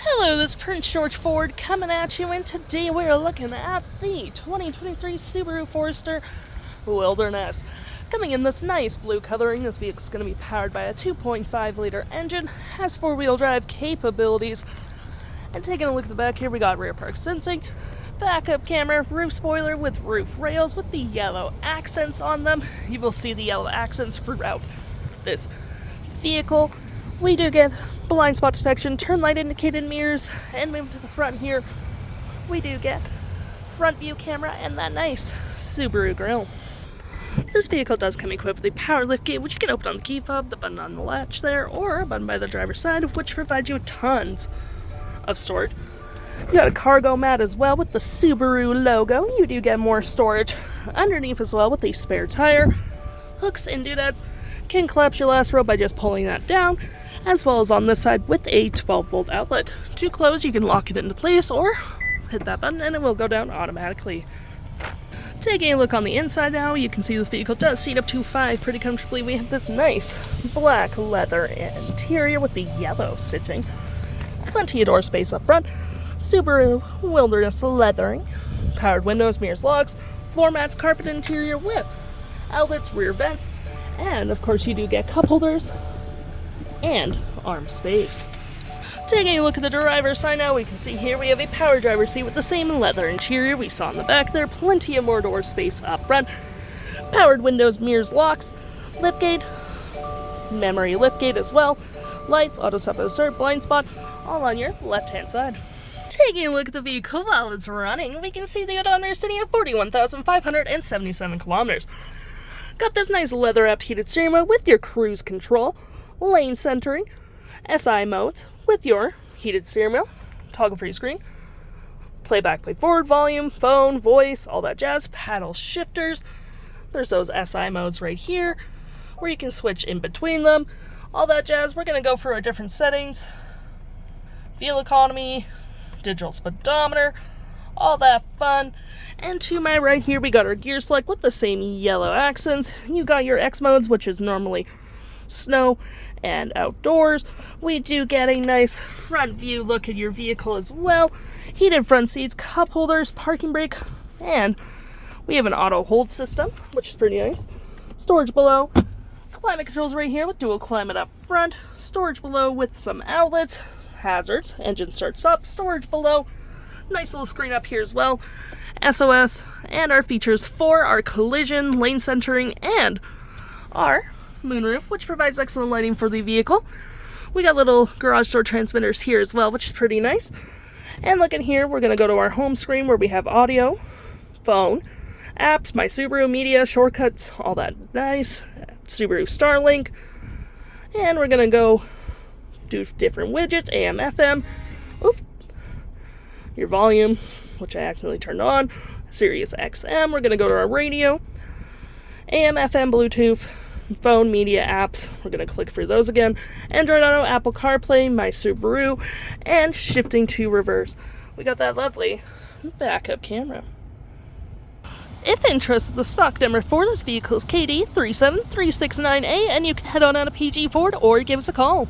Hello, this is Prince George Ford coming at you, and today we are looking at the 2023 Subaru Forester Wilderness. Coming in this nice blue coloring, this vehicle is going to be powered by a 2.5 liter engine, has four-wheel drive capabilities. And taking a look at the back here, we got rear park sensing, backup camera, roof spoiler with roof rails with the yellow accents on them. You will see the yellow accents throughout this vehicle. We do get blind spot detection, turn light indicated mirrors, and moving to the front here, we do get front view camera and that nice Subaru grille. This vehicle does come equipped with a power liftgate, which you can open on the key fob, the button on the latch there, or a button by the driver's side, which provides you tons of storage. You got a cargo mat as well with the Subaru logo. You do get more storage underneath as well with a spare tire, hooks and doodads. Can collapse your last row by just pulling that down, as well as on this side with a 12-volt outlet. To close, you can lock it into place or hit that button and it will go down automatically. Taking a look on the inside now, you can see this vehicle does seat up to 5 pretty comfortably. We have this nice black leather interior with the yellow stitching. Plenty of door space up front. Subaru Wilderness leathering. Powered windows, mirrors, locks, floor mats, carpet interior with outlets, rear vents, and of course you do get cup holders and arm space. Taking a look at the driver's side now, we can see here we have a power driver's seat with the same leather interior we saw in the back there. Plenty of more door space up front. Powered windows, mirrors, locks, liftgate, memory liftgate as well. Lights, auto stop start, blind spot, all on your left hand side. Taking a look at the vehicle while it's running, we can see the odometer sitting at 41,577 kilometers. Got this nice leather-wrapped heated steering wheel with your cruise control, lane centering, SI modes with your heated steering wheel, toggle-free screen, playback, play forward, volume, phone, voice, all that jazz, paddle shifters. There's those SI modes right here where you can switch in between them, all that jazz. We're going to go for our different settings, fuel economy, digital speedometer, all that fun. And to my right here, we got our gear select with the same yellow accents. You got your X modes, which is normally snow and outdoors. We do get a nice front view look at your vehicle as well. Heated front seats, cup holders, parking brake, and we have an auto hold system, which is pretty nice. Storage below. Climate controls right here with dual climate up front. Storage below with some outlets, hazards, engine start stop, storage below. Nice little screen up here as well. SOS, and our features for our collision, lane centering, and our moonroof, which provides excellent lighting for the vehicle. We got little garage door transmitters here as well, which is pretty nice. And looking here, we're going to go to our home screen where we have audio, phone, apps, my Subaru, media, shortcuts, all that nice. Subaru Starlink. And we're going to go do different widgets, AM, FM. Oop. Your volume, which I accidentally turned on, Sirius XM. We're going to go to our radio, AM, FM, Bluetooth, phone, media, apps. We're going to click for those again. Android Auto, Apple CarPlay, my Subaru, and shifting to reverse. We got that lovely backup camera. If interested, the stock number for this vehicle is KD37369A, and you can head on out to PG Ford or give us a call.